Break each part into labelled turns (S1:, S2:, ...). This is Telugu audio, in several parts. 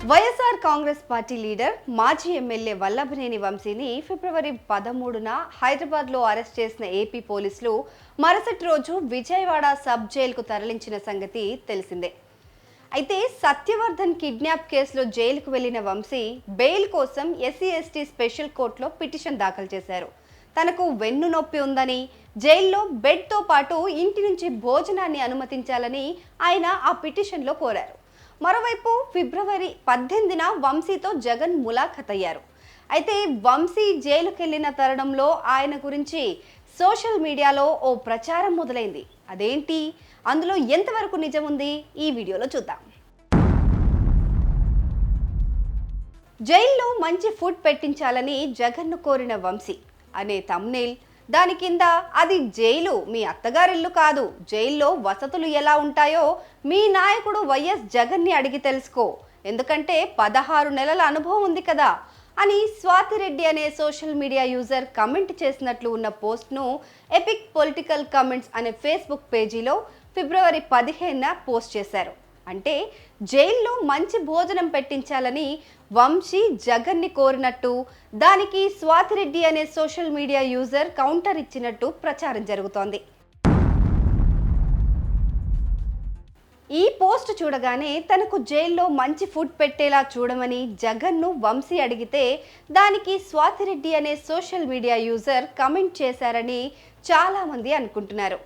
S1: వైఎస్ఆర్ కాంగ్రెస్ పార్టీ లీడర్ మాజీ ఎమ్మెల్యే వల్లభనేని వంశీని ఫిబ్రవరి 13న హైదరాబాద్లో అరెస్ట్ చేసిన ఏపీ పోలీసులు మరుసటి రోజు విజయవాడ సబ్ జైలుకు తరలించిన సంగతి తెలిసిందే. అయితే సత్యవర్ధన్ కిడ్నాప్ కేసులో జైలుకు వెళ్లిన వంశీ బెయిల్ కోసం ఎస్సీ/ఎస్టీ స్పెషల్ కోర్టులో పిటిషన్ దాఖలు చేశారు. తనకు వెన్ను నొప్పి ఉందని, జైల్లో బెడ్తో పాటు ఇంటి నుంచి భోజనాన్ని అనుమతించాలని ఆయన ఆ పిటిషన్లో కోరారు. మరోవైపు ఫిబ్రవరి 18న వంశీతో జగన్ ములాఖత్ అయ్యారు. అయితే వంశీ జైలుకెళ్లిన తరుణంలో ఆయన గురించి సోషల్ మీడియాలో ఓ ప్రచారం మొదలైంది. అదేంటి, అందులో ఎంతవరకు నిజం ఉంది, ఈ వీడియోలో చూద్దాం. జైల్లో మంచి ఫుడ్ పెట్టించాలని జగన్ను కోరిన వంశీ అనే థంబ్నెయిల్, దాని కింద అది జైలు, మీ అత్తగారిల్లు కాదు, జైల్లో వసతులు ఎలా ఉంటాయో మీ నాయకుడు వైఎస్ జగన్ని అడిగి తెలుసుకో, ఎందుకంటే 16 నెలల అనుభవం ఉంది కదా అని స్వాతిరెడ్డి అనే సోషల్ మీడియా యూజర్ కమెంట్ చేసినట్లు ఉన్న పోస్ట్ను ఎపిక్ పొలిటికల్ కమెంట్స్ అనే ఫేస్బుక్ పేజీలో ఫిబ్రవరి 15న పోస్ట్ చేశారు. అంటే జైల్లో మంచి భోజనం పెట్టించాలని వంశీ జగన్ని కోరినట్టు, దానికి స్వాతిరెడ్డి అనే సోషల్ మీడియా యూజర్ కౌంటర్ ఇచ్చినట్టు ప్రచారం జరుగుతోంది. ఈ పోస్ట్ చూడగానే తనకు జైల్లో మంచి ఫుడ్ పెట్టేలా చూడమని జగన్ను వంశీ అడిగితే దానికి స్వాతిరెడ్డి అనే సోషల్ మీడియా యూజర్ కమెంట్ చేశారని చాలామంది అనుకుంటున్నారు.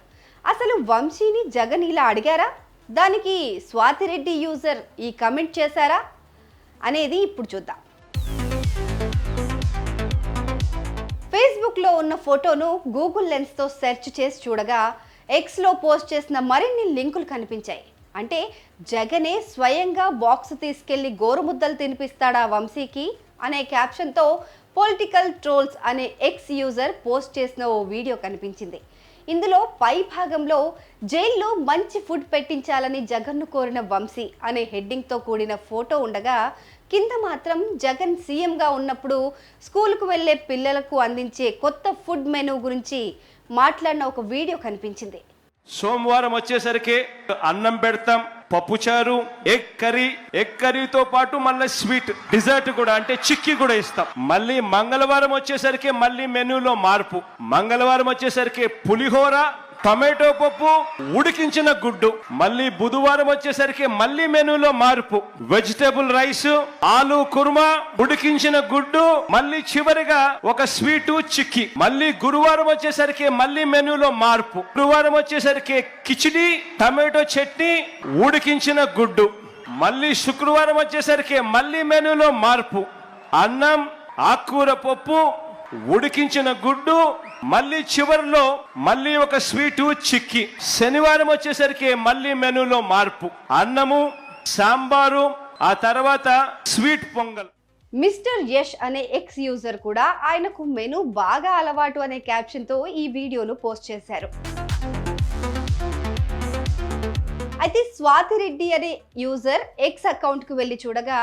S1: అసలు వంశీని జగన్ ఇలా అడిగారా, దానికి స్వాతిరెడ్డి యూజర్ ఈ కమెంట్ చేశారా అనేది ఇప్పుడు చూద్దాం. ఫేస్బుక్లో ఉన్న ఫోటోను గూగుల్ లెన్స్తో సెర్చ్ చేసి చూడగా ఎక్స్లో పోస్ట్ చేసిన మరిన్ని లింకులు కనిపించాయి. అంటే జగనే స్వయంగా బాక్స్ తీసుకెళ్లి గోరుముద్దలు తినిపిస్తాడా వంశీకి అనే క్యాప్షన్తో పొలిటికల్ ట్రోల్స్ అనే ఎక్స్ యూజర్ పోస్ట్ చేసిన ఓ వీడియో కనిపించింది. ఇందులో పై భాగంలో జైల్లో మంచి ఫుడ్ పెట్టించాలని జగన్ను కోరిన వంశీ అనే హెడ్డింగ్తో కూడిన ఫోటో ఉండగా, కింద మాత్రం జగన్ సీఎంగా ఉన్నప్పుడు స్కూల్కు వెళ్లే పిల్లలకు అందించే కొత్త ఫుడ్ మెనూ గురించి మాట్లాడిన ఒక వీడియో కనిపించింది.
S2: సోమవారం వచ్చేసరికి అన్నం పెడతాం, పప్పుచారు, ఎగ్ కర్రీతో పాటు మళ్ళీ స్వీట్ డిజర్ట్ కూడా, అంటే చిక్కీ కూడా ఇస్తాం. మళ్ళీ మంగళవారం వచ్చేసరికి మళ్ళీ మెనూలో మార్పు. మంగళవారం వచ్చేసరికి పులిహోర, టొమాటో పప్పు, ఉడికించిన గుడ్డు. మళ్ళీ బుధవారం వచ్చేసరికి మళ్ళీ మెనూలో మార్పు, వెజిటేబుల్ రైస్, ఆలు కుర్మా, ఉడికించిన గుడ్డు, మళ్ళీ చివరిగా ఒక స్వీటు చిక్కీ. మళ్ళీ గురువారం వచ్చేసరికి మళ్ళీ మెనూలో మార్పు. గురువారం వచ్చేసరికి కిచిడి, టమాటో చట్నీ, ఉడికించిన గుడ్డు. మళ్ళీ శుక్రవారం వచ్చేసరికి మళ్ళీ మెనూలో మార్పు, అన్నం, ఆకుకూర పప్పు, ఉడికించిన గుడ్డు, మళ్ళీ చివరిలో మళ్ళీ ఒక స్వీటు చిక్కీ. శనివారం వచ్చేసరికి మళ్ళీ మెనూలో మార్పు, అన్నము, సాంబారు, ఆ తర్వాత స్వీట్ పొంగల్.
S1: మిస్టర్ యష్ అనే ఎక్స్ యూజర్ కూడా ఆయనకు మెనూ బాగా అలవాటు అనే క్యాప్షన్తో ఈ వీడియోను పోస్ట్ చేశారు. అయితే స్వాతిరెడ్డి అనే యూజర్ ఎక్స్ అకౌంట్కు వెళ్ళి చూడగా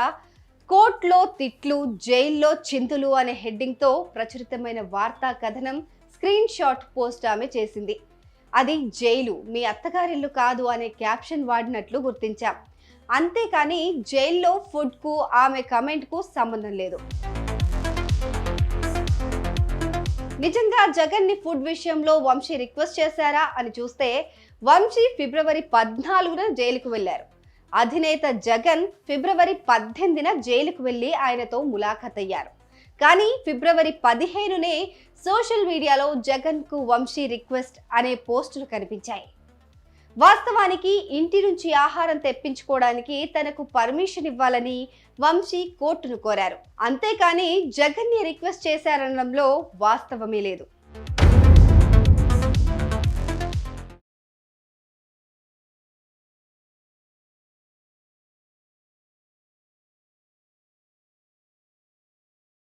S1: కోర్టులో తిట్లు, జైల్లో చింతులు అనే హెడ్డింగ్తో ప్రచురితమైన వార్తా కథనం స్క్రీన్ షాట్ పోస్ట్ ఆమె చేసింది. అది జైలు, మీ అత్తగారిల్లు కాదు అనే క్యాప్షన్ వాడినట్లు గుర్తించాం. అంతేకాని జైల్లో ఫుడ్కు ఆమె కమెంట్కు సంబంధం లేదు. నిజంగా జగన్ని ఫుడ్ విషయంలో వంశీ రిక్వెస్ట్ చేశారా అని చూస్తే వంశీ ఫిబ్రవరి 14న జైలుకు వెళ్లారు. అధినేత జగన్ ఫిబ్రవరి 18న జైలుకు వెళ్లి ఆయనతో ములాఖత్ అయ్యారు. కానీ ఫిబ్రవరి 15నే సోషల్ మీడియాలో జగన్కు వంశీ రిక్వెస్ట్ అనే పోస్టులు కనిపించాయి. వాస్తవానికి ఇంటి నుంచి ఆహారం తెప్పించుకోవడానికి తనకు పర్మిషన్ ఇవ్వాలని వంశీ కోర్టును కోరారు. అంతేకాని జగన్ని రిక్వెస్ట్ చేశారనడంలో వాస్తవమే లేదు.